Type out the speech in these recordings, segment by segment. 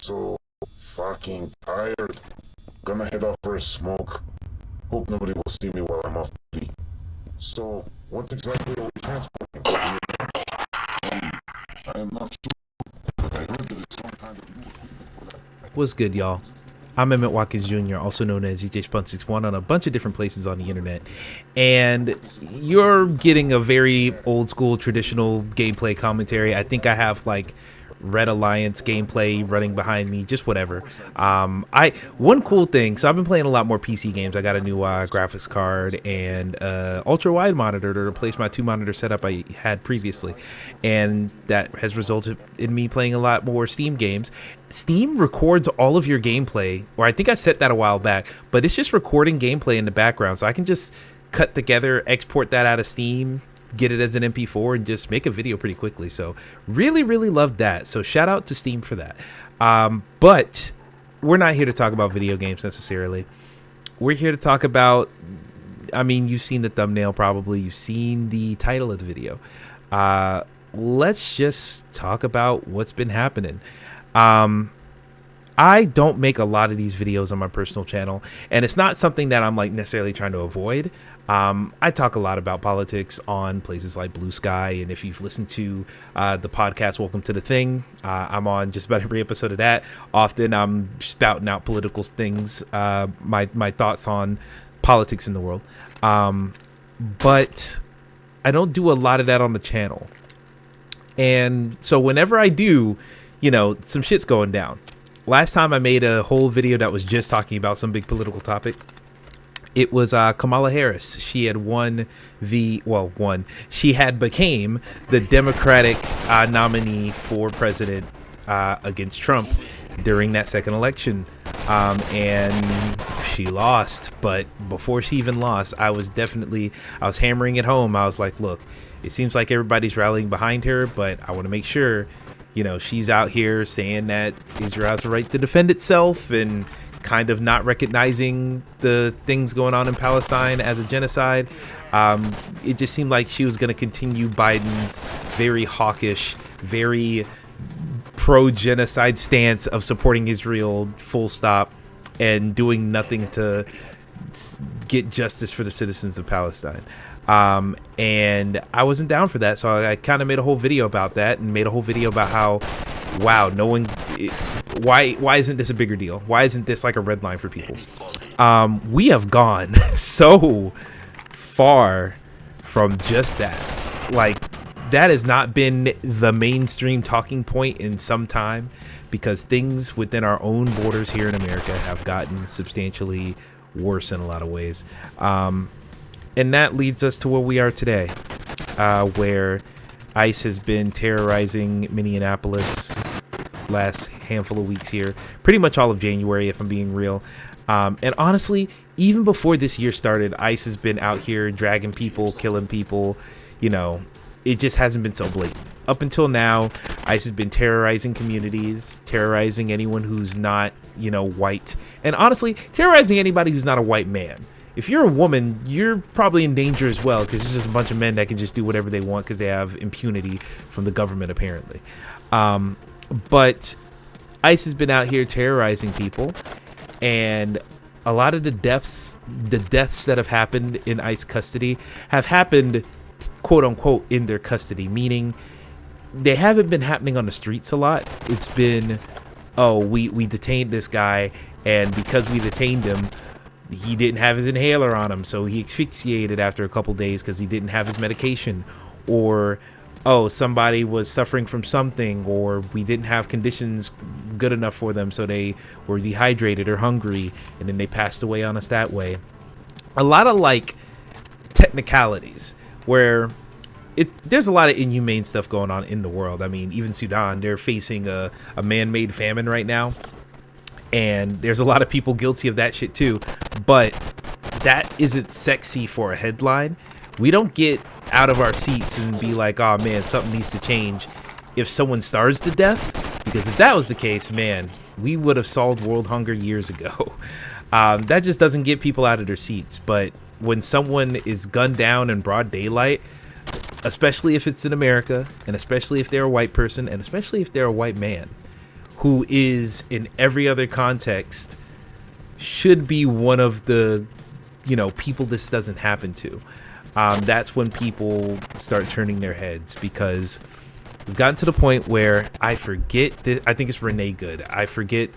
So fucking tired. Gonna head out for a smoke. Hope nobody will see me while I'm off duty. So, what exactly are we transporting? I am not sure, but I heard that it's some kind of new equipment for that. What's good, y'all? I'm Emmett Watkins Jr., also known as EJ Spun61 on a bunch of different places on the internet. And you're getting a very old school traditional gameplay commentary. I think I have like Red Alliance gameplay running behind me, just whatever. I one cool thing, so I've been playing a lot more PC games. I got a new graphics card and ultra wide monitor to replace my 2 monitor setup I had previously, and that has resulted in me playing a lot more Steam games. Steam records all of your gameplay, or I think I set that a while back, but it's just recording gameplay in the background, so I can just cut together, export that out of Steam, get it as an MP4, and just make a video pretty quickly. So really loved that. So shout out to Steam for that. But we're not here to talk about video games necessarily. We're here to talk about, I mean, you've seen the thumbnail probably, you've seen the title of the video. Let's just talk about what's been happening. I don't make a lot of these videos on my personal channel, and it's not something that I'm like necessarily trying to avoid. I talk a lot about politics on places like Blue Sky, and if you've listened to the podcast Welcome to the Thing, I'm on just about every episode of that. Often I'm spouting out political things, my thoughts on politics in the world, but I don't do a lot of that on the channel. And so whenever I do, you know, some shit's going down. Last time I made a whole video that was just talking about some big political topic. It was Kamala Harris. She had she had became the Democratic nominee for president against Trump during that second election. And she lost. But before she even lost, I was hammering it home. I was like, look, it seems like everybody's rallying behind her, but I want to make sure, you know, she's out here saying that Israel has a right to defend itself and kind of not recognizing the things going on in Palestine as a genocide. It just seemed like she was going to continue Biden's very hawkish, very pro-genocide stance of supporting Israel full stop and doing nothing to get justice for the citizens of Palestine. And I wasn't down for that, so I kind of made a whole video about that and made a whole video about how, wow, why isn't this a bigger deal? Why isn't this like a red line for people? We have gone so far from just that. Like, that has not been the mainstream talking point in some time, because things within our own borders here in America have gotten substantially worse in a lot of ways. And that leads us to where we are today, where ICE has been terrorizing Minneapolis last handful of weeks here, pretty much all of January, if I'm being real. And honestly, even before this year started, ICE has been out here dragging people, killing people. You know, it just hasn't been so blatant. Up until now, ICE has been terrorizing communities, terrorizing anyone who's not, you know, white, and honestly, terrorizing anybody who's not a white man. If you're a woman, you're probably in danger as well, because there's just a bunch of men that can just do whatever they want because they have impunity from the government, apparently. But ICE has been out here terrorizing people, and a lot of the deaths that have happened in ICE custody have happened, quote unquote, in their custody, meaning they haven't been happening on the streets a lot. It's been, oh, we detained this guy, and because we detained him, he didn't have his inhaler on him, so he asphyxiated after a couple days because he didn't have his medication. Or, oh, somebody was suffering from something, or we didn't have conditions good enough for them, so they were dehydrated or hungry, and then they passed away on us that way. A lot of like technicalities where there's a lot of inhumane stuff going on in the world. I mean, even Sudan, they're facing a man-made famine right now. And there's a lot of people guilty of that shit too. But that isn't sexy for a headline. We don't get out of our seats and be like, oh man, something needs to change if someone starves to death. Because if that was the case, man, we would have solved world hunger years ago. That just doesn't get people out of their seats. But when someone is gunned down in broad daylight, especially if it's in America, and especially if they're a white person, and especially if they're a white man, who is in every other context should be one of the, people this doesn't happen to. That's when people start turning their heads, because we've gotten to the point where I think it's Renee Good. I forget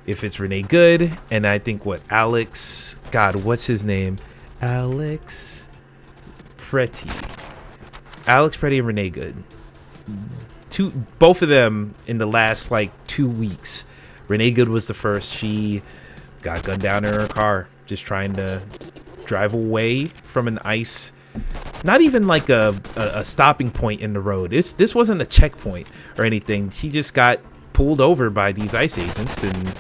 if it's Renee Good, and I think what's his name? Alex Pretty and Renee Good. Both of them in the last 2 weeks. Renee Good was the first. She got gunned down in her car just trying to drive away from an ICE, not even like a stopping point in the road. This wasn't a checkpoint or anything. She just got pulled over by these ICE agents, and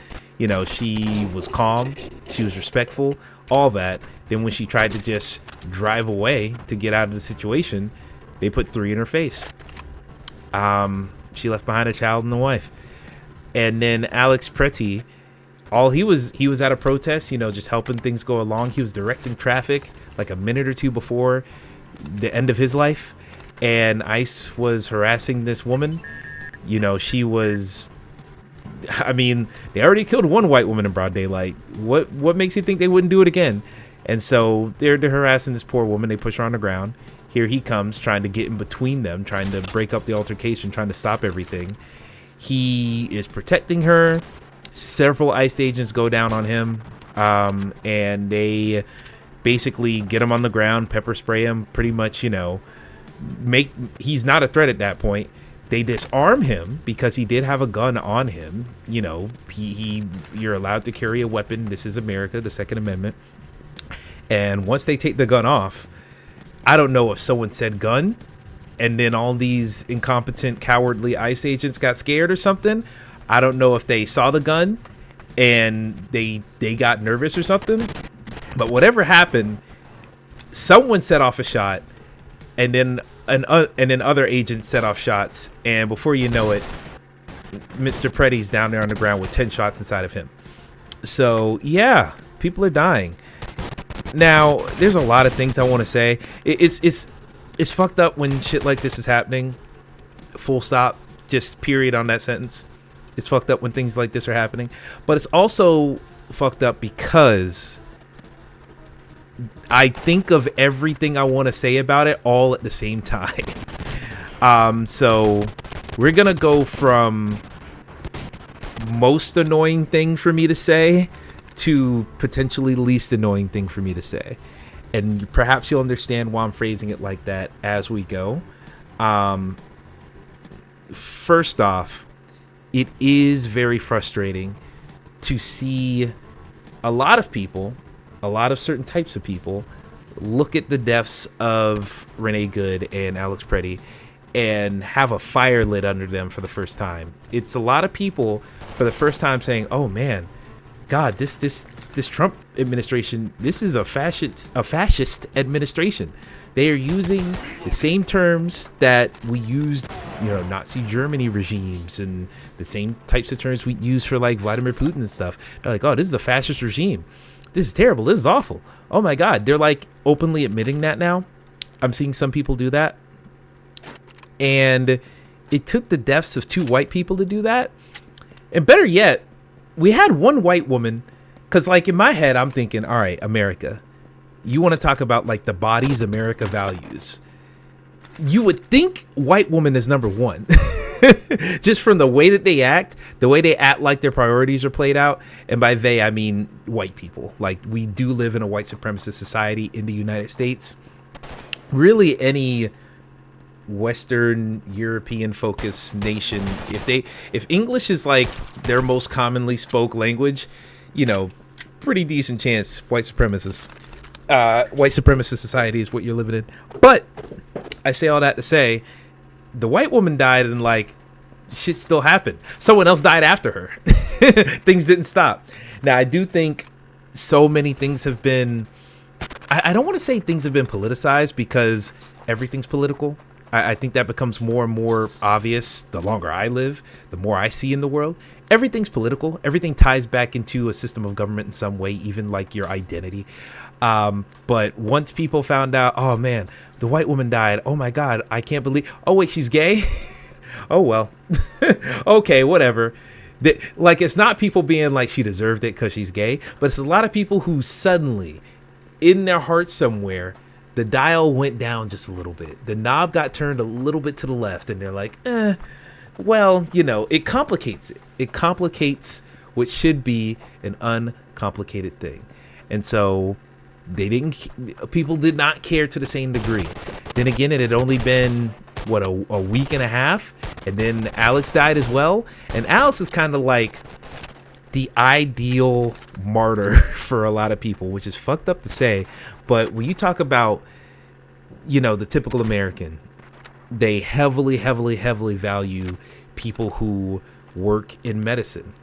she was calm, she was respectful, all that. Then when she tried to just drive away to get out of the situation, they put 3 in her face. She left behind a child and a wife. And then Alex Pretty, he was at a protest, just helping things go along. He was directing traffic like a minute or two before the end of his life, and ICE was harassing this woman. She was, they already killed one white woman in broad daylight. What makes you think they wouldn't do it again? And so they're harassing this poor woman. They push her on the ground. Here he comes trying to get in between them, trying to break up the altercation, trying to stop everything. He is protecting her. Several ICE agents go down on him, and they basically get him on the ground, pepper spray him, pretty much, he's not a threat at that point. They disarm him because he did have a gun on him. You're allowed to carry a weapon. This is America, the Second Amendment. And once they take the gun off, I don't know if someone said gun and then all these incompetent, cowardly ICE agents got scared or something. I don't know if they saw the gun and they got nervous or something. But whatever happened, someone set off a shot, and then other agents set off shots, and before you know it, Mr. Pretty's down there on the ground with 10 shots inside of him. So yeah, people are dying. Now, there's a lot of things I want to say. It's fucked up when shit like this is happening. Full stop. Just period on that sentence. It's fucked up when things like this are happening. But it's also fucked up because I think of everything I want to say about it all at the same time. So we're going to go from most annoying thing for me to say to potentially least annoying thing for me to say. And perhaps you'll understand why I'm phrasing it like that as we go. First off, it is very frustrating to see a lot of people, a lot of certain types of people, look at the deaths of Renee Good and Alex Pretty and have a fire lit under them for the first time. It's a lot of people for the first time saying, oh man, God, this Trump administration, this is a fascist administration. They are using the same terms that we used, Nazi Germany regimes, and the same types of terms we use for like Vladimir Putin and stuff. They're like, oh, this is a fascist regime. This is terrible. This is awful. Oh my God. They're like openly admitting that now. I'm seeing some people do that. And it took the deaths of 2 white people to do that. And better yet, we had one white woman, because like in my head, I'm thinking, all right, America, you want to talk about like the bodies America values. You would think white woman is number 1. Just from the way that they act like their priorities are played out. And by they, I mean white people. Like, we do live in a white supremacist society in the United States. Really, any Western European focused nation, if English is like their most commonly spoke language, pretty decent chance white supremacist society is what you're living in. But I say all that to say, the white woman died and like shit still happened. Someone else died after her. Things didn't stop. Now I do think so many things have been, I don't want to say things have been politicized, because everything's political. I think that becomes more and more obvious the longer I live, the more I see in the world. Everything's political. Everything ties back into a system of government in some way, even like your identity. But once people found out, oh man, the white woman died. Oh my God, I can't believe. Oh wait, she's gay. Oh well. Okay, whatever. Like, it's not people being like she deserved it because she's gay, but it's a lot of people who suddenly, in their heart somewhere, the dial went down just a little bit. The knob got turned a little bit to the left, and they're like, well, it complicates it. It complicates what should be an uncomplicated thing. And so people did not care to the same degree. Then again, it had only been, a week and a half, and then Alex died as well. And Alex is kind of like the ideal martyr for a lot of people, which is fucked up to say. But when you talk about, the typical American, they heavily value people who work in medicine.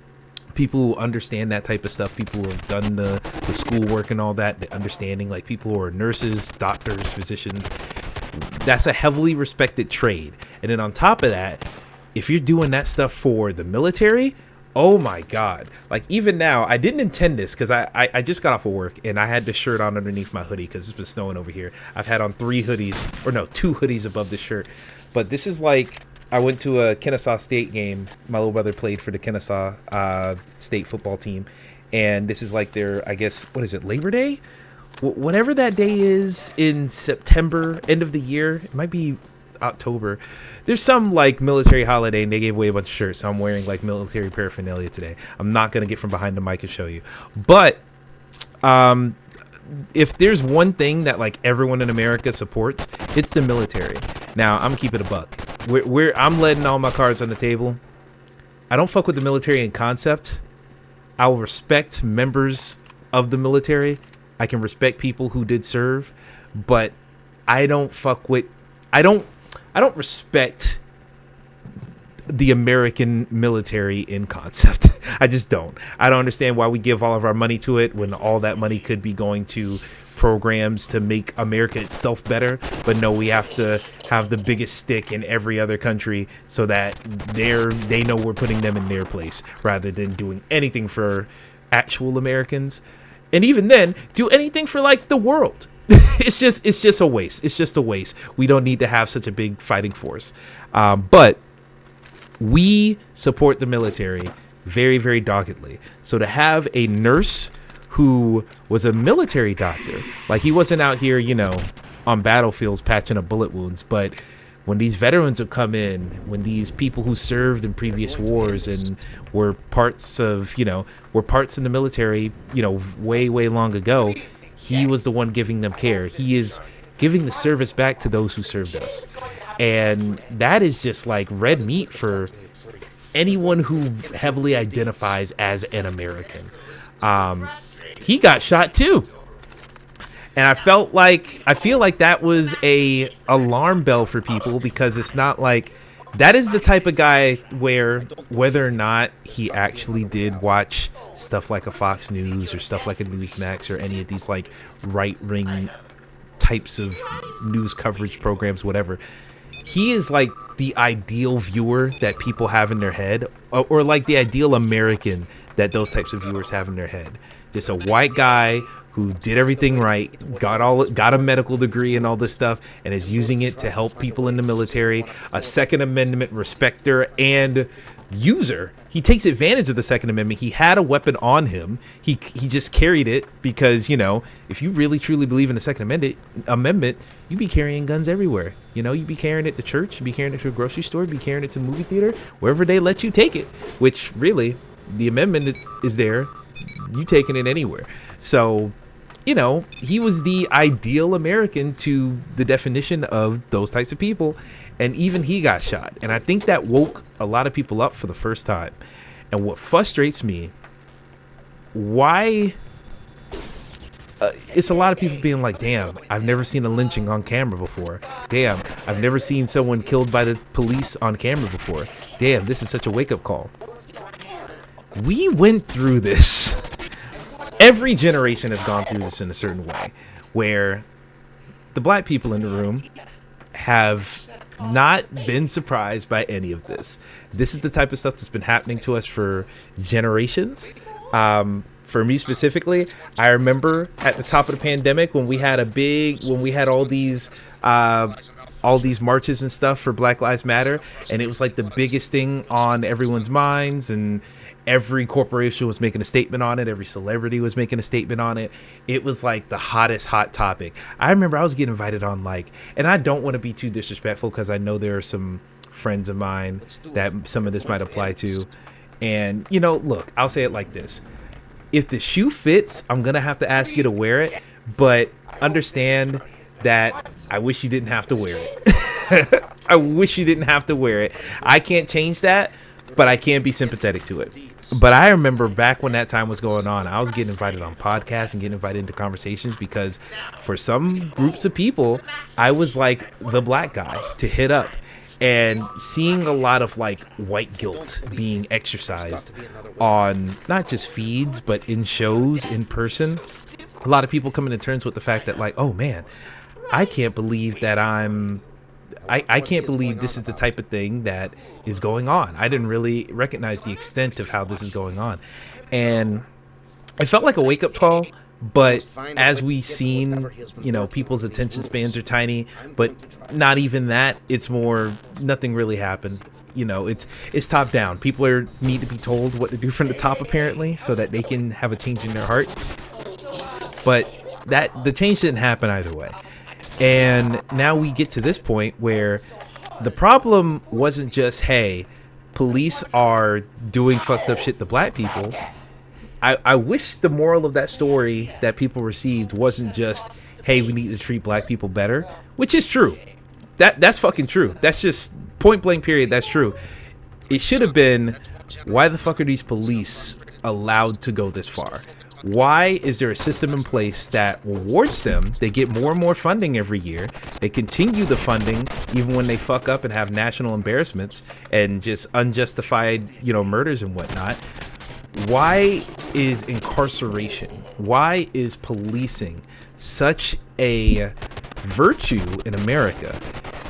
People who understand that type of stuff, people who have done the schoolwork and all that, the understanding, like people who are nurses, doctors, physicians. That's a heavily respected trade. And then on top of that, if you're doing that stuff for the military, oh my God. Like, even now, I didn't intend this because I just got off of work and I had the shirt on underneath my hoodie because it's been snowing over here. I've had on two hoodies above the shirt. But this is like, I went to a Kennesaw State game. My little brother played for the Kennesaw State football team. And this is like their, I guess, what is it, Labor Day? Whatever that day is in September, end of the year. It might be October. There's some like military holiday and they gave away a bunch of shirts. So I'm wearing like military paraphernalia today. I'm not going to get from behind the mic and show you. But if there's one thing that like everyone in America supports, it's the military. Now, I'm keeping a buck. I'm letting all my cards on the table. I don't fuck with the military in concept. I'll respect members of the military. I can respect people who did serve, but I don't respect the American military in concept. I just don't. I don't understand why we give all of our money to it when all that money could be going to programs to make America itself better. But no, we have to have the biggest stick in every other country so that they know we're putting them in their place rather than doing anything for actual Americans. And even then, do anything for like the world. It's just a waste. It's just a waste. We don't need to have such a big fighting force. But we support the military very, very doggedly. So to have a nurse who was a military doctor, like he wasn't out here, on battlefields patching up bullet wounds, but when these veterans have come in, when these people who served in previous wars and were parts in the military, way, way long ago, he was the one giving them care. He is giving the service back to those who served us. And that is just like red meat for anyone who heavily identifies as an American. He got shot too. And I feel like that was a alarm bell for people, because it's not like that is the type of guy where whether or not he actually did watch stuff like a Fox News or stuff like a Newsmax or any of these like right-wing types of news coverage programs, whatever, he is like the ideal viewer that people have in their head, or like the ideal American that those types of viewers have in their head. Just a white guy who did everything right, got a medical degree and all this stuff, and is using it to help people in the military, a Second Amendment respecter and user. He takes advantage of the Second Amendment. He had a weapon on him. He just carried it because, if you really truly believe in the Second Amendment, you'd be carrying guns everywhere. You'd be carrying it to church, you'd be carrying it to a grocery store, you'd be carrying it to a movie theater, wherever they let you take it, which really, the amendment is there. You taking it anywhere. So, he was the ideal American to the definition of those types of people. And even he got shot. And I think that woke a lot of people up for the first time. And what frustrates me, it's a lot of people being like, damn, I've never seen a lynching on camera before. Damn, I've never seen someone killed by the police on camera before. Damn, this is such a wake-up call. We went through this. Every generation has gone through this in a certain way, where the black people in the room have not been surprised by any of this. This is the type of stuff that's been happening to us for generations. For me specifically, I remember at the top of the pandemic when we had all these all these marches and stuff for Black Lives Matter, and it was like the biggest thing on everyone's minds, and every corporation was making a statement on it, every celebrity was making a statement on it. It was like the hottest hot topic. I remember I was getting invited on, like, and I don't want to be too disrespectful because I know there are some friends of mine that some of this might apply to, and you know, look, I'll say it like this: if the shoe fits, I'm gonna have to ask you to wear it, but understand that I wish you didn't have to wear it. I wish you didn't have to wear it. I can't change that, but I can be sympathetic to it. But I remember back when that time was going on, I was getting invited on podcasts and getting invited into conversations because for some groups of people, I was like the black guy to hit up. And seeing a lot of like white guilt being exercised on not just feeds, but in shows, in person. A lot of people coming to terms with the fact that, like, oh man, I can't believe that I can't believe this is the type of thing that is going on. I didn't really recognize the extent of how this is going on. And it felt like a wake-up call. But as we've seen, you know, people's attention spans are tiny, but not even that. It's more, nothing really happened. You know, it's top down. People need to be told what to do from the top, apparently, so that they can have a change in their heart. But the change didn't happen either way. And now we get to this point where the problem wasn't just, hey, police are doing fucked up shit to black people. I wish the moral of that story that people received wasn't just, hey, we need to treat black people better, which is true. That's fucking true. That's just point blank period. That's true. It should have been, why the fuck are these police allowed to go this far? Why is there a system in place that rewards them? They get more and more funding every year. They continue the funding even when they fuck up and have national embarrassments and just unjustified, you know, murders and whatnot. Why is incarceration, why is policing such a virtue in America?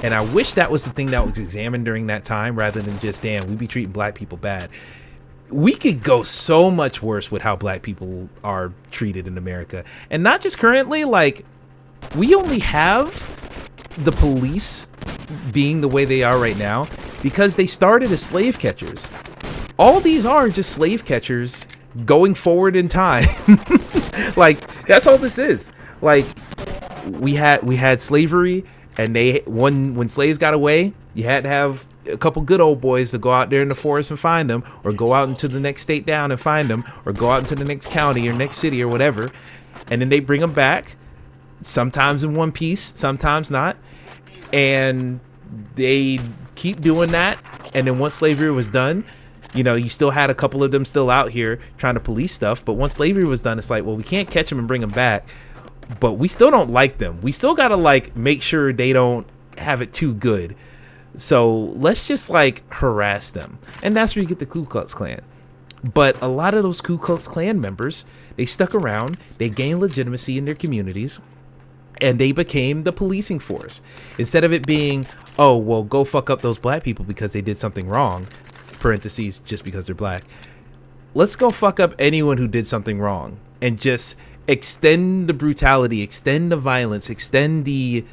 And I wish that was the thing that was examined during that time rather than just, damn, we be treating black people bad. We could go so much worse with how black people are treated in America. And not just currently, like, we only have the police being the way they are right now because they started as slave catchers. All these are just slave catchers going forward in time. Like, that's all this is. Like, we had slavery, and when slaves got away, you had to have a couple good old boys to go out there in the forest and find them, or go out into the next state down and find them, or go out into the next county or next city or whatever, and then they bring them back, sometimes in one piece, sometimes not, and they keep doing that. And then once slavery was done, you know, you still had a couple of them still out here trying to police stuff. But once slavery was done, it's like, well, we can't catch them and bring them back, but we still don't like them. We still got to, like, make sure they don't have it too good. So let's just, like, harass them. And that's where you get the Ku Klux Klan. But a lot of those Ku Klux Klan members, they stuck around, they gained legitimacy in their communities, and they became the policing force. Instead of it being, oh, well, go fuck up those black people because they did something wrong, parentheses, just because they're black. Let's go fuck up anyone who did something wrong and just extend the brutality, extend the violence, extend the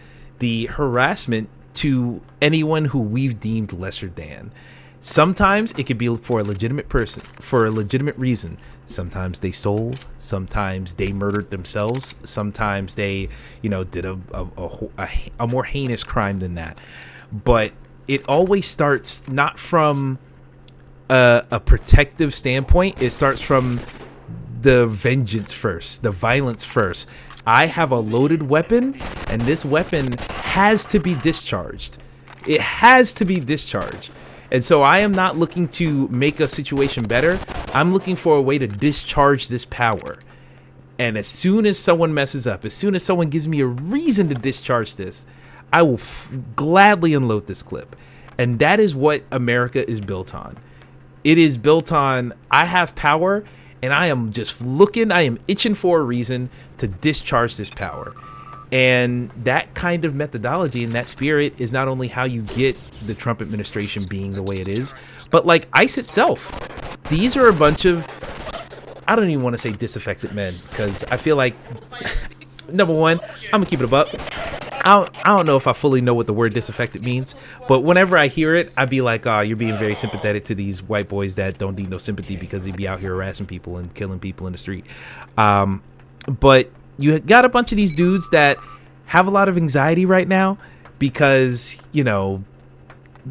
harassment to anyone who we've deemed lesser than. Sometimes it could be for a legitimate person, for a legitimate reason. Sometimes they stole, sometimes they murdered themselves, sometimes they, you know, did a more heinous crime than that. But it always starts not from a protective standpoint. It starts from the vengeance first, the violence first. I have a loaded weapon, and this weapon has to be discharged. It has to be discharged. And so I am not looking to make a situation better. I'm looking for a way to discharge this power. And as soon as someone messes up, as soon as someone gives me a reason to discharge this, I will gladly unload this clip. And that is what America is built on. It is built on, I have power, and I am itching for a reason to discharge this power. And that kind of methodology and that spirit is not only how you get the Trump administration being the way it is, but like ICE itself. These are a bunch of, I don't even want to say disaffected men, because I feel like, number one, I'm gonna keep it a buck. I don't know if I fully know what the word disaffected means, but whenever I hear it, I'd be like, oh, you're being very sympathetic to these white boys that don't need no sympathy because they be out here harassing people and killing people in the street. But you got a bunch of these dudes that have a lot of anxiety right now because, you know,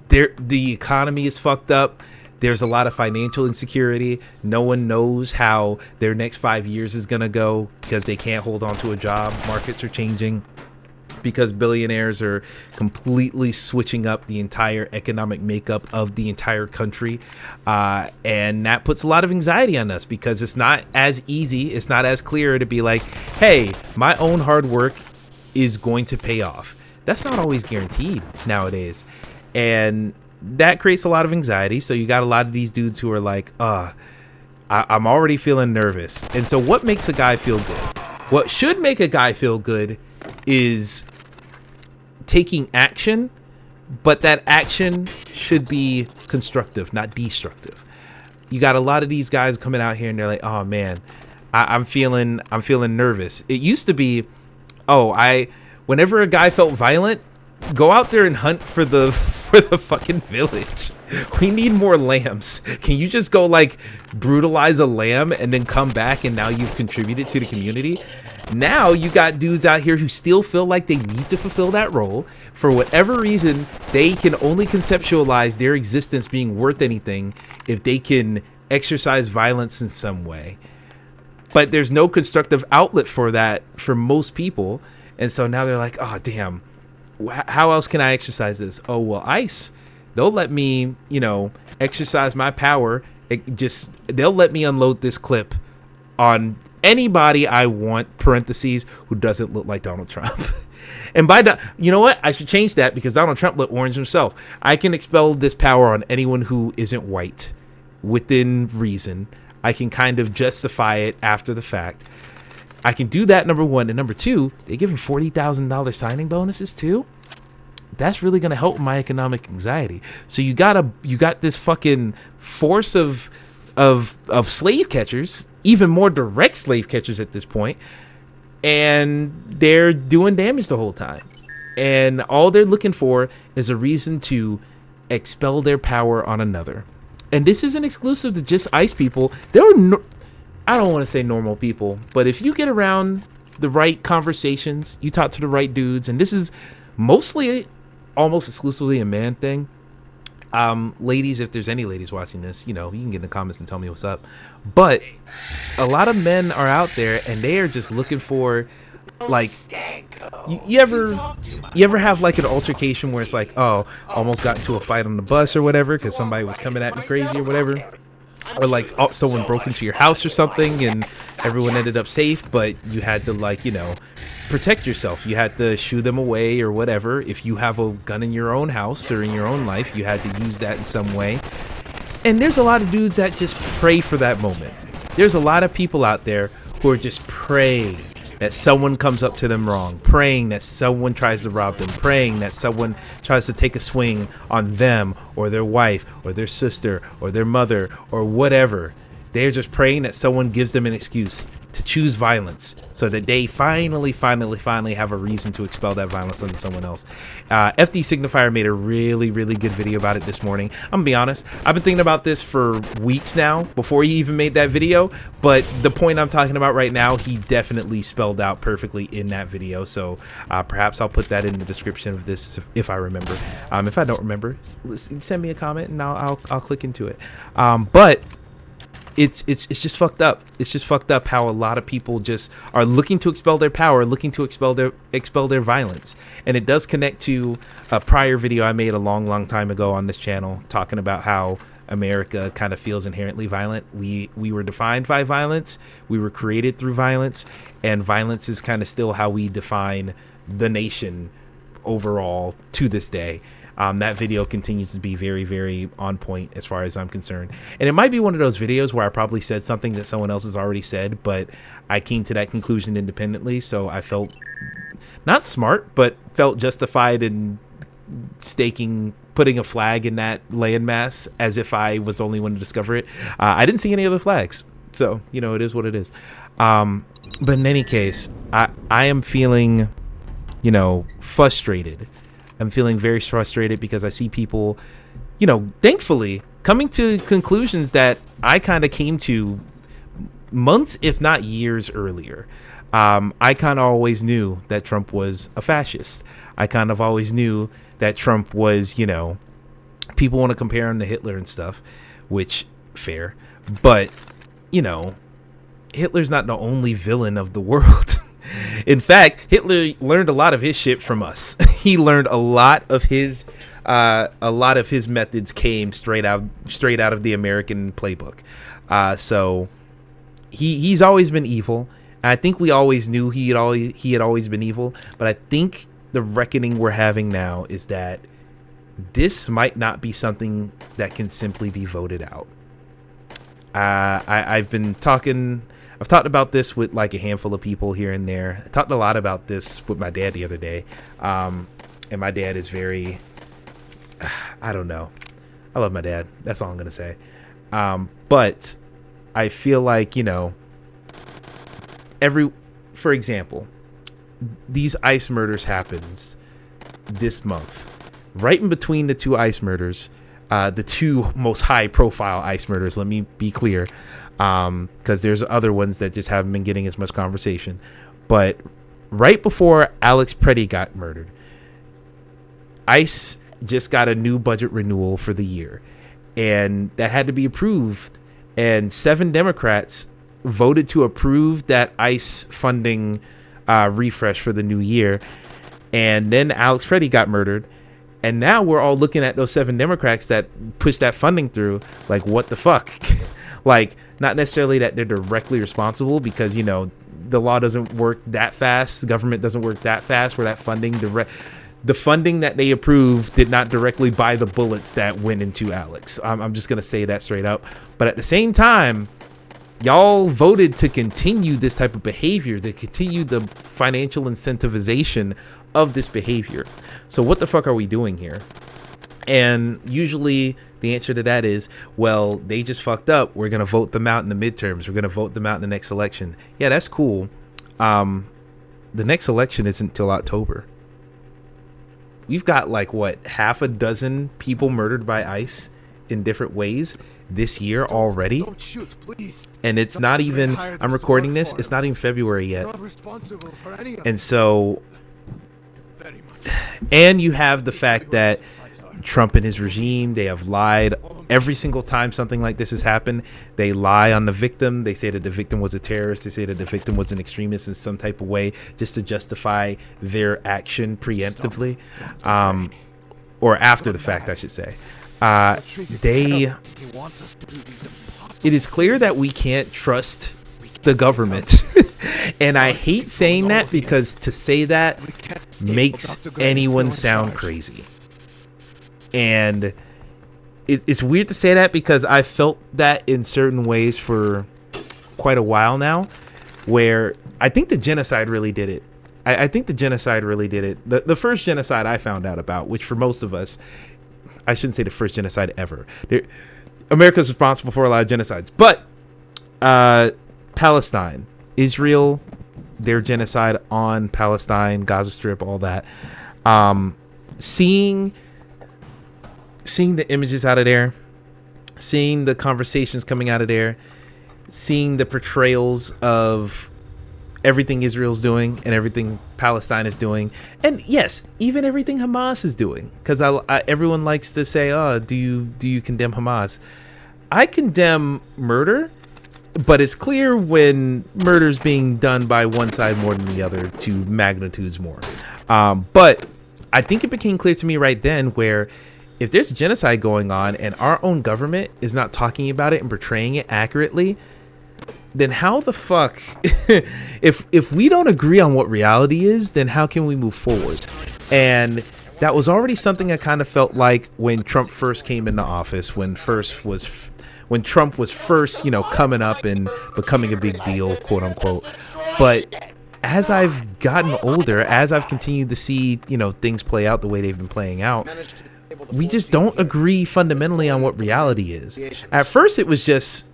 the economy is fucked up. There's a lot of financial insecurity. No one knows how their next 5 years is going to go because they can't hold on to a job. Markets are changing because billionaires are completely switching up the entire economic makeup of the entire country. And that puts a lot of anxiety on us because it's not as easy. It's not as clear to be like, hey, my own hard work is going to pay off. That's not always guaranteed nowadays. And that creates a lot of anxiety. So you got a lot of these dudes who are like, I'm already feeling nervous. And so what makes a guy feel good? What should make a guy feel good is taking action, but that action should be constructive, not destructive. You got a lot of these guys coming out here and they're like, oh man, I'm feeling nervous. It used to be, whenever a guy felt violent, go out there and hunt for the fucking village. We need more lambs. Can you just go like brutalize a lamb and then come back and now you've contributed to the community? Now you got dudes out here who still feel like they need to fulfill that role. For whatever reason, they can only conceptualize their existence being worth anything if they can exercise violence in some way. But there's no constructive outlet for that for most people. And so now they're like, oh, damn, how else can I exercise this? Oh, well, ICE, they'll let me, exercise my power. They'll let me unload this clip on anybody I want, parentheses, who doesn't look like Donald Trump. And you know what? I should change that because Donald Trump looked orange himself. I can expel this power on anyone who isn't white within reason. I can kind of justify it after the fact. I can do that, number one. And number two, they give him $40,000 signing bonuses too. That's really going to help my economic anxiety. So you got this fucking force of slave catchers, even more direct slave catchers at this point, and they're doing damage the whole time. And all they're looking for is a reason to expel their power on another. And this isn't exclusive to just ICE people. There are I don't want to say normal people, but if you get around the right conversations, you talk to the right dudes, and this is mostly almost exclusively a man thing. Ladies, if there's any ladies watching this, you can get in the comments and tell me what's up. But a lot of men are out there and they are just looking for, like, you ever have like an altercation where it's like, oh, almost got into a fight on the bus or whatever because somebody was coming at me crazy or whatever, or like someone broke into your house or something and everyone ended up safe, but you had to protect yourself. You had to shoo them away or whatever. If you have a gun in your own house or in your own life, you had to use that in some way. And there's a lot of dudes that just pray for that moment. There's a lot of people out there who are just praying that someone comes up to them wrong, praying that someone tries to rob them, praying that someone tries to take a swing on them or their wife or their sister or their mother or whatever. They're just praying that someone gives them an excuse to choose violence so that they finally have a reason to expel that violence onto someone else. FD Signifier made a really, really good video about it this morning. I'm gonna be honest, I've been thinking about this for weeks now before he even made that video, but the point I'm talking about right now, he definitely spelled out perfectly in that video. So perhaps I'll put that in the description of this if I remember. If I don't remember, send me a comment and I'll click into it. But it's just fucked up. It's just fucked up how a lot of people just are looking to expel their power, looking to expel their violence. And it does connect to a prior video I made a long time ago on this channel talking about how America kind of feels inherently violent. We were defined by violence. We were created through violence, and violence is kind of still how we define the nation overall to this day. That video continues to be very, very on point as far as I'm concerned. And it might be one of those videos where I probably said something that someone else has already said, but I came to that conclusion independently. So I felt not smart, but felt justified in putting a flag in that landmass as if I was the only one to discover it. I didn't see any other flags. So, it is what it is. But in any case, I am feeling frustrated. I'm feeling very frustrated because I see people, thankfully coming to conclusions that I kind of came to months, if not years earlier. I kind of always knew that Trump was a fascist. I kind of always knew that Trump was, people want to compare him to Hitler and stuff, which fair. But, Hitler's not the only villain of the world. In fact, Hitler learned a lot of his shit from us. He learned a lot of his methods came straight out of the American playbook. So he's always been evil. I think we always knew he had always been evil, but I think the reckoning we're having now is that this might not be something that can simply be voted out. I've talked about this with like a handful of people here and there. I talked a lot about this with my dad the other day. And my dad is very, I don't know. I love my dad. That's all I'm going to say. But I feel like, for example, these ICE murders happens this month. Right in between the two ICE murders, the two most high profile ICE murders, let me be clear. Because there's other ones that just haven't been getting as much conversation. But right before Alex Preddy got murdered, ICE just got a new budget renewal for the year. And that had to be approved. And 7 Democrats voted to approve that ICE funding refresh for the new year. And then Alex Preddy got murdered. And now we're all looking at those 7 Democrats that pushed that funding through. Like, what the fuck? Like, not necessarily that they're directly responsible because, the law doesn't work that fast. The government doesn't work that fast where that funding the funding that they approved did not directly buy the bullets that went into Alex. I'm just going to say that straight up. But at the same time, y'all voted to continue this type of behavior, to continue the financial incentivization of this behavior. So what the fuck are we doing here? And usually the answer to that is, well, they just fucked up. We're going to vote them out in the midterms. We're going to vote them out in the next election. Yeah, that's cool. The next election isn't till October. We've got like, half a dozen people murdered by ICE in different ways this year already. Don't shoot, please. And it's not even, I'm recording this, it's not even February yet. And so, and you have the fact that Trump and his regime, they have lied every single time something like this has happened. They lie on the victim. They say that the victim was a terrorist. They say that the victim was an extremist in some type of way just to justify their action preemptively, or after the fact, I should say. It is clear that we can't trust the government. And I hate saying that because to say that makes anyone sound crazy. And it's weird to say that because I felt that in certain ways for quite a while now, where I think the genocide really did it. I think the genocide really did it. The first genocide I found out about, which for most of us, I shouldn't say the first genocide ever. America's responsible for a lot of genocides. But Palestine, Israel, their genocide on Palestine, Gaza Strip, all that. Seeing the images out of there, seeing the conversations coming out of there, seeing the portrayals of everything Israel's doing and everything Palestine is doing, and yes, even everything Hamas is doing, because everyone likes to say, "Oh, do you condemn Hamas?" I condemn murder, but it's clear when murder's being done by one side more than the other to magnitudes more. But I think it became clear to me right then where if there's genocide going on and our own government is not talking about it and portraying it accurately, then how the fuck, if we don't agree on what reality is, then how can we move forward? And that was already something I kind of felt like when Trump first came into office, when Trump was first, coming up and becoming a big deal, quote unquote. But as I've gotten older, as I've continued to see, things play out the way they've been playing out, we just don't agree fundamentally on what reality is. At first, it was just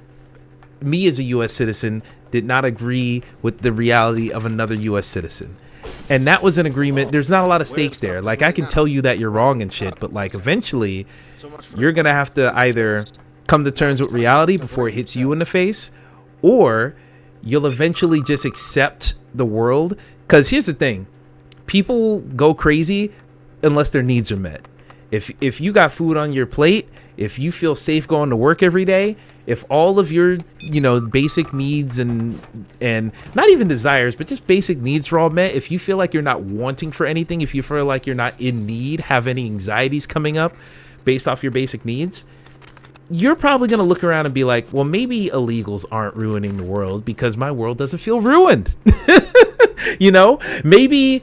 me as a U.S. citizen did not agree with the reality of another U.S. citizen. And that was an agreement. There's not a lot of stakes there. Like, I can tell you that you're wrong and shit, but like eventually you're going to have to either come to terms with reality before it hits you in the face, or you'll eventually just accept the world. Because here's the thing. People go crazy unless their needs are met. If you got food on your plate, if you feel safe going to work every day, if all of your, basic needs and not even desires, but just basic needs are all met, if you feel like you're not wanting for anything, if you feel like you're not in need, have any anxieties coming up based off your basic needs, you're probably going to look around and be like, well, maybe illegals aren't ruining the world because my world doesn't feel ruined. Maybe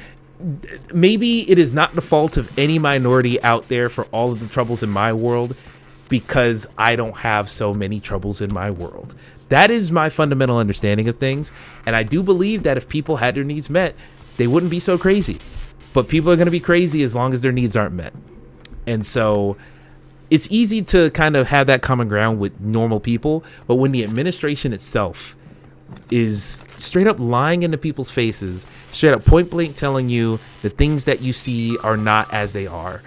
it is not the fault of any minority out there for all of the troubles in my world, because I don't have so many troubles in my world. That is my fundamental understanding of things. And I do believe that if people had their needs met, they wouldn't be so crazy. But people are going to be crazy as long as their needs aren't met. And so it's easy to kind of have that common ground with normal people. But when the administration itself is straight up lying into people's faces, straight up point blank telling you the things that you see are not as they are,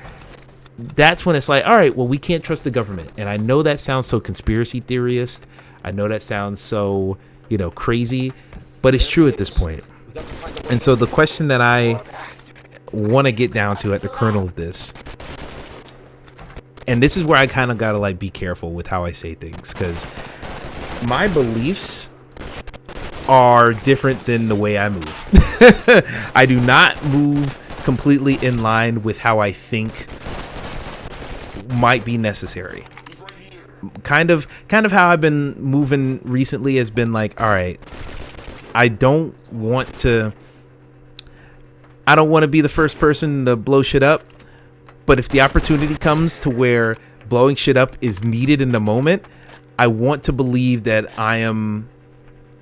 that's when it's like, all right, well, we can't trust the government. And I know that sounds so conspiracy theorist. I know that sounds so, crazy, but it's true at this point. And so the question that I want to get down to at the kernel of this, and this is where I kind of got to be careful with how I say things, because my beliefs are different than the way I move. I do not move completely in line with how I think might be necessary. Kind of how I've been moving recently has been like, all right, I don't want to be the first person to blow shit up, but if the opportunity comes to where blowing shit up is needed in the moment, I want to believe that I am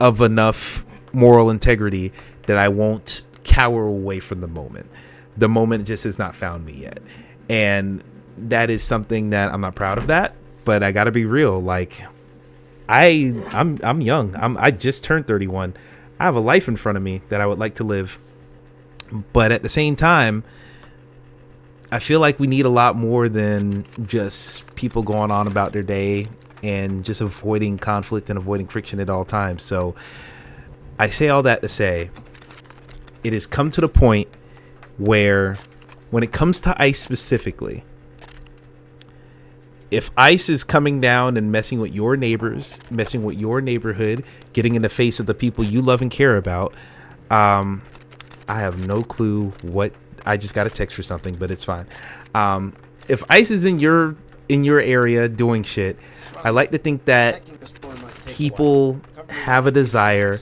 of enough moral integrity that I won't cower away from the moment. The moment just has not found me yet. And that is something that I'm not proud of that, but I gotta be real. Like, I'm young. I just turned 31. I have a life in front of me that I would like to live. But at the same time, I feel like we need a lot more than just people going on about their day and just avoiding conflict and avoiding friction at all times. So I say all that to say, it has come to the point where when it comes to ICE specifically, if ICE is coming down and messing with your neighbors, messing with your neighborhood, getting in the face of the people you love and care about, I have no clue what. I just got a text for something, but it's fine. If ICE is in your area doing shit, I like to think that people have a desire,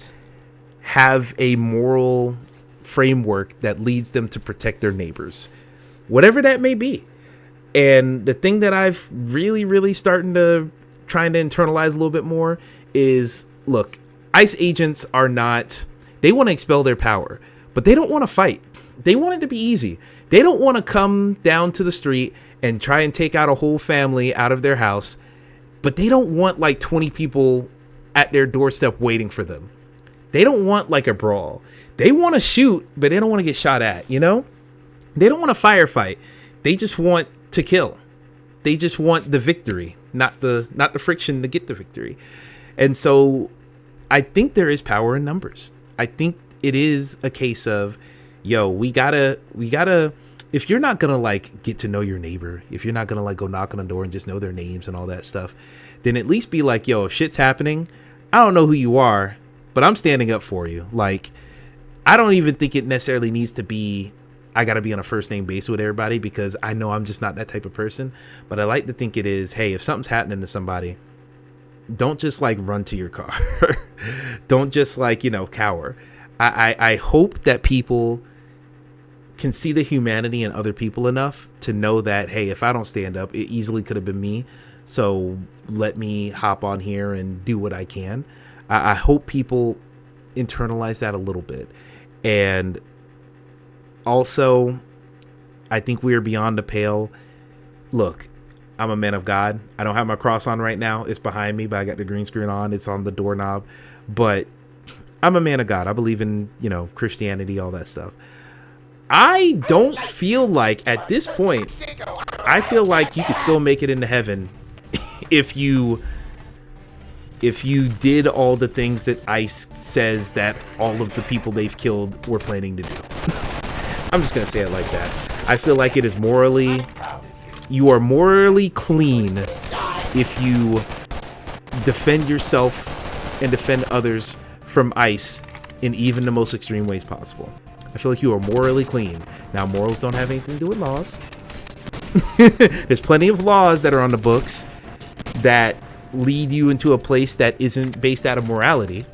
have a moral framework that leads them to protect their neighbors, whatever that may be. And the thing that I've really trying to internalize a little bit more is, look, ICE agents are not, they want to expel their power, but they don't want to fight. They want it to be easy. They don't want to come down to the street and try and take out a whole family out of their house, but they don't want 20 people at their doorstep waiting for them. They don't want a brawl. They want to shoot, but they don't want to get shot at, They don't want a firefight. They just want to kill. They just want the victory, not the friction to get the victory. And so I think there is power in numbers. I think it is a case of, yo, we gotta, if you're not gonna get to know your neighbor, if you're not gonna go knock on the door and just know their names and all that stuff, then at least be like, yo, if shit's happening, I don't know who you are, but I'm standing up for you. I don't even think it necessarily needs to be, I gotta be on a first name basis with everybody, because I know I'm just not that type of person. But I like to think it is, hey, if something's happening to somebody, don't just run to your car. Don't just cower. I hope that people can see the humanity in other people enough to know that, hey, if I don't stand up, it easily could have been me. So let me hop on here and do what I can. I hope people internalize that a little bit. And also, I think we are beyond the pale. Look, I'm a man of God. I don't have my cross on right now. It's behind me, but I got the green screen on. It's on the doorknob. But I'm a man of God. I believe in, Christianity, all that stuff. I don't feel like at this point, I feel like you could still make it into heaven if you did all the things that ICE says that all of the people they've killed were planning to do. I'm just gonna say it like that. I feel like it is you are morally clean if you defend yourself and defend others from ICE in even the most extreme ways possible. I feel like you are morally clean. Now, morals don't have anything to do with laws. There's plenty of laws that are on the books that lead you into a place that isn't based out of morality.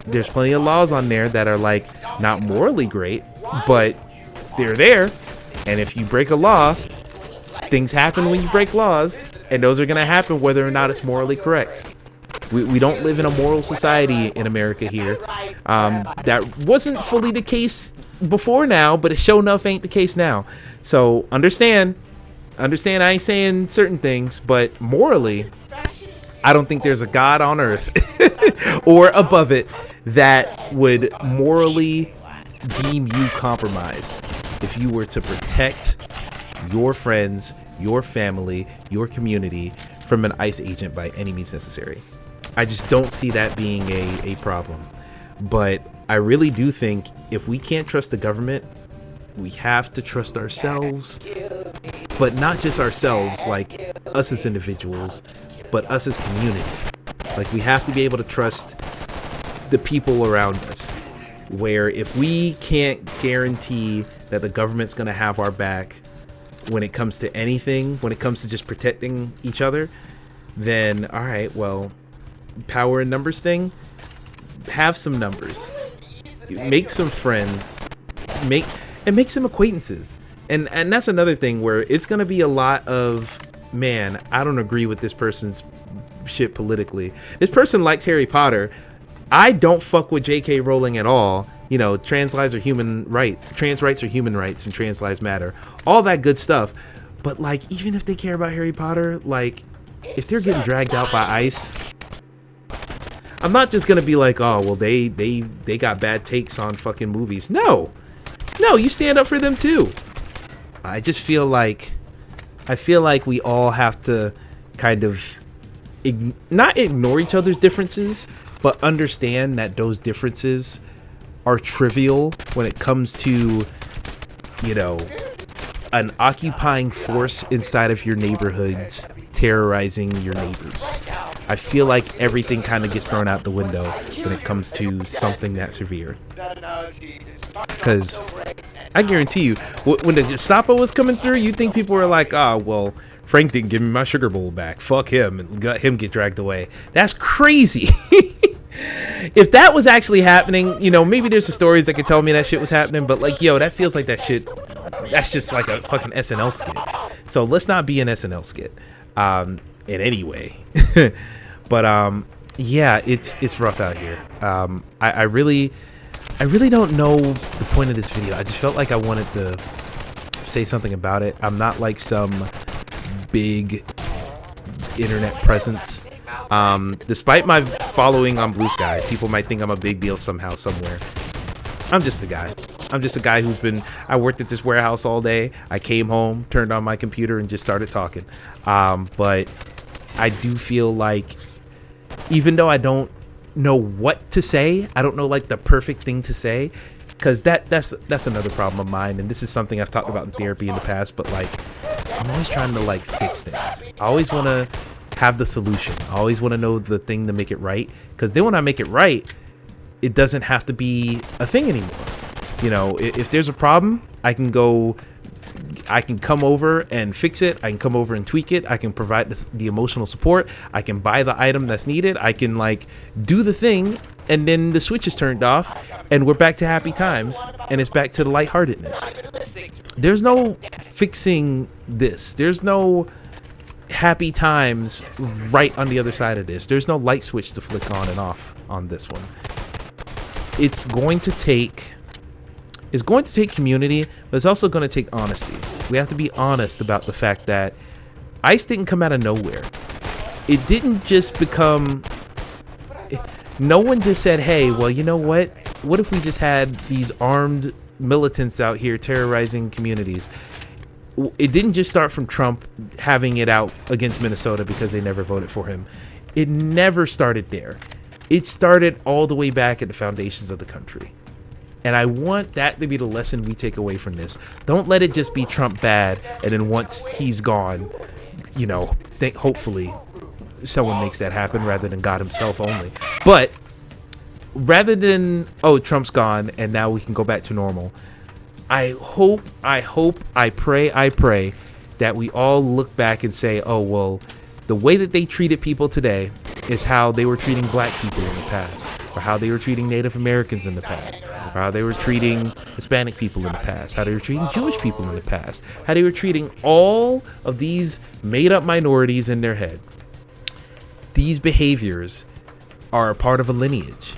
There's plenty of laws on there that are like not morally great, but they're there. And if you break a law, things happen when you break laws, and those are going to happen whether or not it's morally correct. We don't live in a moral society in America here. That wasn't fully the case before now, but it sure enough ain't the case now. So understand I ain't saying certain things, but morally, I don't think there's a God on earth or above it that would morally deem you compromised if you were to protect your friends, your family, your community from an ICE agent by any means necessary. I just don't see that being a problem. But I really do think if we can't trust the government, we have to trust ourselves. But not just ourselves, like us as individuals, but us as community. Like, we have to be able to trust the people around us. Where if we can't guarantee that the government's going to have our back when it comes to anything, when it comes to just protecting each other, then all right, well, power in numbers thing, have some numbers, make some friends, make some acquaintances. And that's another thing where it's going to be a lot of, man, I don't agree with this person's shit politically. This person likes Harry Potter. I don't fuck with J.K. Rowling at all. You know, trans rights are human rights, and trans lives matter. All that good stuff. But like, even if they care about Harry Potter, like, if they're getting dragged out by ICE, I'm not just gonna be like, oh well, they got bad takes on fucking movies. No, you stand up for them too. I just feel like we all have to kind of not ignore each other's differences, but understand that those differences are trivial when it comes to, you know, an occupying force inside of your neighborhoods terrorizing your neighbors. I feel like everything kind of gets thrown out the window when it comes to something that severe. Because I guarantee you, when the Gestapo was coming through, you think people were like, oh, well, Frank didn't give me my sugar bowl back. Fuck him, and got him get dragged away. That's crazy. If that was actually happening, you know, maybe there's some stories that could tell me that shit was happening, but like, yo, that feels like that shit, that's just like a fucking SNL skit. So let's not be an SNL skit in any way. But yeah, it's rough out here. I really don't know the point of this video. I just felt like I wanted to say something about it. I'm not like some big internet presence. Despite my following on Blue Sky, people might think I'm a big deal somehow, somewhere. I'm just a guy. I worked at this warehouse all day. I came home, turned on my computer, and just started talking. But I do feel like, even though I don't know what to say, I don't know like the perfect thing to say, because that's another problem of mine, and this is something I've talked about in therapy in the past. But like, I'm always trying to like fix things. I always want to have the solution. I always want to know the thing to make it right, because then when I make it right, it doesn't have to be a thing anymore. You know, if there's a problem, I can come over and fix it. I can come over and tweak it. I can provide the emotional support. I can buy the item that's needed. I can like do the thing, and then the switch is turned off and we're back to happy times, and it's back to the lightheartedness. There's no fixing this. There's no happy times right on the other side of this. There's no light switch to flick on and off on this one. It's going to take community, but it's also going to take honesty. We have to be honest about the fact that ICE didn't come out of nowhere. It didn't just become, no one just said, hey, well, you know what if we just had these armed militants out here terrorizing communities. It didn't just start from Trump having it out against Minnesota because they never voted for him. It never started there. It started all the way back at the foundations of the country. And I want that to be the lesson we take away from this. Don't let it just be Trump bad, and then once he's gone, hopefully someone makes that happen rather than God himself only. But rather than, Trump's gone and now we can go back to normal, I pray that we all look back and say, oh, well, the way that they treated people today is how they were treating black people in the past, or how they were treating Native Americans in the past, or how they were treating Hispanic people in the past, how they were treating Jewish people in the past, how they were treating all of these made up minorities in their head. These behaviors are a part of a lineage.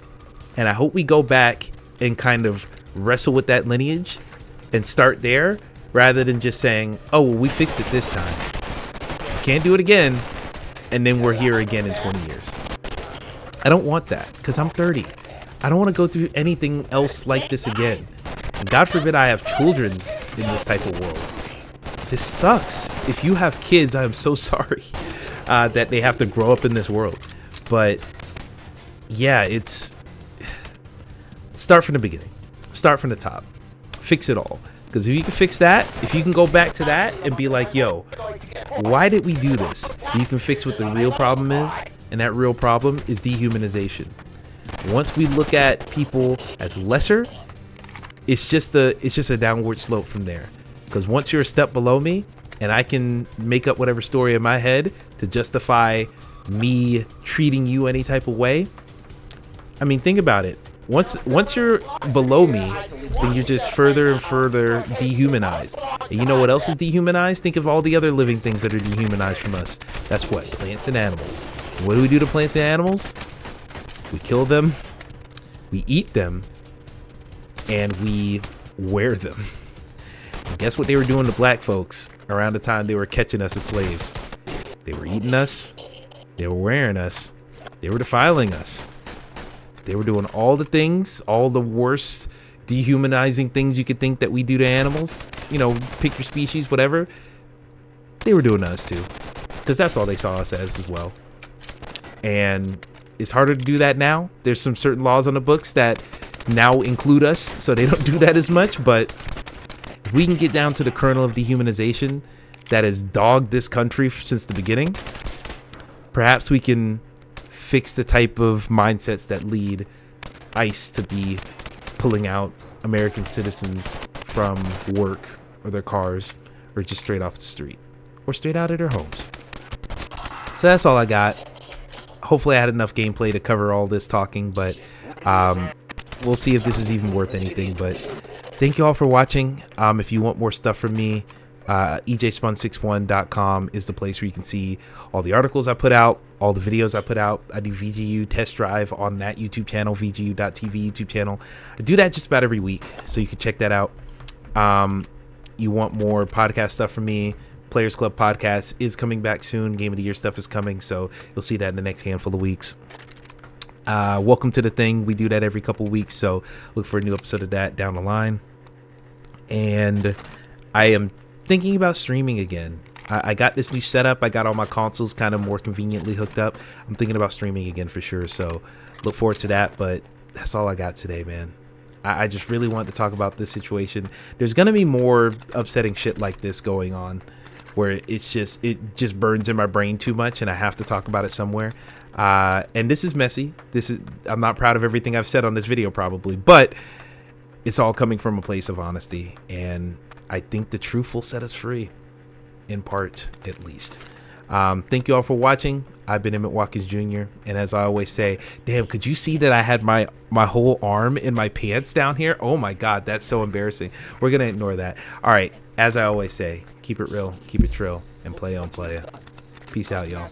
And I hope we go back and kind of wrestle with that lineage and start there rather than just saying, oh, well, we fixed it this time. We can't do it again. And then we're here again in 20 years. I don't want that because I'm 30. I don't want to go through anything else like this again. And God forbid I have children in this type of world. This sucks. If you have kids, I am so sorry that they have to grow up in this world. But yeah, start from the beginning. Start from the top. Fix it all. Because if you can fix that, if you can go back to that and be like, yo, why did we do this? You can fix what the real problem is. And that real problem is dehumanization. Once we look at people as lesser, it's just a downward slope from there. Because once you're a step below me and I can make up whatever story in my head to justify me treating you any type of way. I mean, think about it. Once you're below me, then you're just further and further dehumanized. And you know what else is dehumanized? Think of all the other living things that are dehumanized from us. That's what? Plants and animals. And what do we do to plants and animals? We kill them, we eat them, and we wear them. And guess what they were doing to black folks around the time they were catching us as slaves? They were eating us, they were wearing us, they were defiling us. They were doing all the things, all the worst dehumanizing things you could think that we do to animals. Pick your species, whatever. They were doing to us too. Because that's all they saw us as well. And it's harder to do that now. There's some certain laws on the books that now include us, so they don't do that as much. But if we can get down to the kernel of dehumanization that has dogged this country since the beginning, perhaps we can fix the type of mindsets that lead ICE to be pulling out American citizens from work or their cars or just straight off the street or straight out of their homes. So that's all I got. Hopefully I had enough gameplay to cover all this talking, but we'll see if this is even worth anything. But thank you all for watching. If you want more stuff from me, ejspun61.com is the place where you can see all the articles I put out, all the videos I put out. I do VGU test drive on that YouTube channel, VGU.tv YouTube channel. I do that just about every week, so you can check that out. You want more podcast stuff from me, Players Club podcast is coming back soon. Game of the Year stuff is coming, so you'll see that in the next handful of weeks. Welcome to the Thing. We do that every couple weeks, so look for a new episode of that down the line. And I am thinking about streaming again. I got this new setup. I got all my consoles kind of more conveniently hooked up. I'm thinking about streaming again for sure, so look forward to that. But that's all I got today, man. I just really want to talk about this situation. There's gonna be more upsetting shit like this going on, where it just burns in my brain too much, and I have to talk about it somewhere. And this is messy. I'm not proud of everything I've said on this video probably, but it's all coming from a place of honesty, and I think the truth will set us free, in part at least. Thank you all for watching. I've been Emmett Watkins Jr. And as I always say, damn, could you see that I had my whole arm in my pants down here? Oh my God, that's so embarrassing. We're gonna ignore that. All right, as I always say, keep it real, keep it trill, and play on playa. Peace out, y'all.